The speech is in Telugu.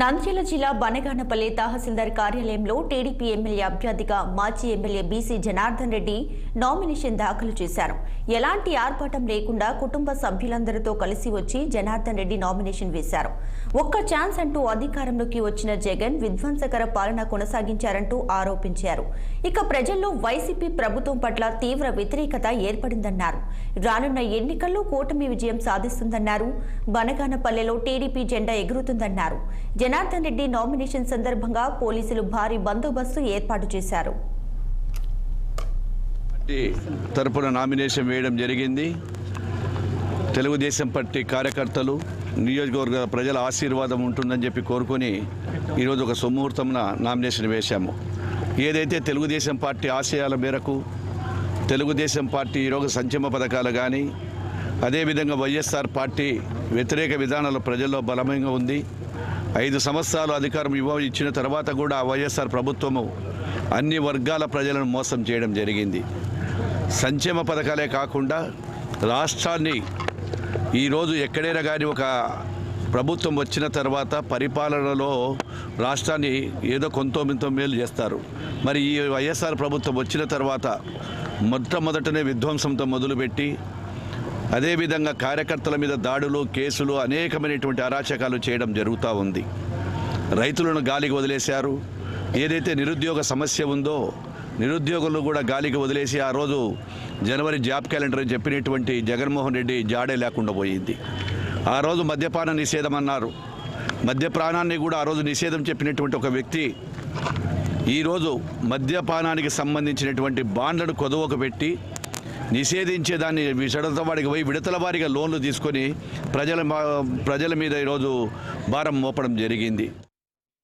నంద్యాల జిల్లా బనగానపల్లి తహసీల్దార్ కార్యాలయంలో టీడీపీ ఎమ్మెల్యే అభ్యర్థిగా మాజీ MLA BC Janardhan Reddy nomination దాఖలు చేశారు. ఎలాంటి ఆర్భాటం లేకుండా కుటుంబ సభ్యులందరితో కలిసి వచ్చి జనార్దన్ రెడ్డి నామినేషన్ వేశారు. ఒక్క ఛాన్స్ అంటూ అధికారంలోకి వచ్చిన జగన్ విధ్వంసకర పాలన కొనసాగించారంటూ ఆరోపించారు. ఇక ప్రజల్లో వైసీపీ ప్రభుత్వం పట్ల తీవ్ర వ్యతిరేకత ఏర్పడిందన్నారు. రానున్న ఎన్నికల్లో కూటమి విజయం సాధిస్తుందన్నారు. బనగానపల్లెలో టీడీపీ జెండా ఎగురుతుందన్నారు. జనార్దన్ రెడ్డి నామినేషన్ సందర్భంగా పోలీసులు భారీ బందోబస్తు ఏర్పాటు చేశారు. తరపున నామినేషన్ వేయడం జరిగింది. తెలుగుదేశం పార్టీ కార్యకర్తలు నియోజకవర్గ ప్రజల ఆశీర్వాదం ఉంటుందని చెప్పి కోరుకొని ఈరోజు ఒక సుముహూర్తంన నామినేషన్ వేశాము. ఏదైతే తెలుగుదేశం పార్టీ ఆశయాల మేరకు తెలుగుదేశం పార్టీ ఈరోజు సంక్షేమ పథకాలు కానీ అదేవిధంగా వైఎస్ఆర్ పార్టీ వ్యతిరేక విధానాలు ప్రజల్లో బలమైన ఉంది. 5 సంవత్సరాలు అధికారం ఇచ్చిన తర్వాత కూడా వైఎస్ఆర్ ప్రభుత్వము అన్ని వర్గాల ప్రజలను మోసం చేయడం జరిగింది. సంక్షేమ పథకాలే కాకుండా రాష్ట్రాన్ని ఈరోజు ఎక్కడైనా కానీ ఒక ప్రభుత్వం వచ్చిన తర్వాత పరిపాలనలో రాష్ట్రాన్ని ఏదో కొంత మేలు చేస్తారు. మరి ఈ వైఎస్ఆర్ ప్రభుత్వం వచ్చిన తర్వాత మొట్టమొదటనే విధ్వంసంతో మొదలుపెట్టి అదేవిధంగా కార్యకర్తల మీద దాడులు, కేసులు, అనేకమైనటువంటి అరాచకాలు చేయడం జరుగుతూ ఉంది. రైతులను గాలికి వదిలేశారు. ఏదైతే నిరుద్యోగ సమస్య ఉందో నిరుద్యోగులు కూడా గాలికి వదిలేసి ఆ రోజు జనవరి జాబ్ క్యాలెండర్ అని చెప్పినటువంటి జగన్మోహన్ రెడ్డి జాడే లేకుండా పోయింది. ఆ రోజు మద్యపాన నిషేధం అన్నారు. మద్యపానాన్ని కూడా ఆ రోజు నిషేధం చెప్పినటువంటి ఒక వ్యక్తి ఈరోజు మద్యపానానికి సంబంధించినటువంటి బాండ్లను కొదవకు పెట్టి నిషేధించేదాన్ని విడతల వారికి పోయి విడతల వారిగా లోన్లు తీసుకొని ప్రజల మీద ఈరోజు భారం మోపడం జరిగింది.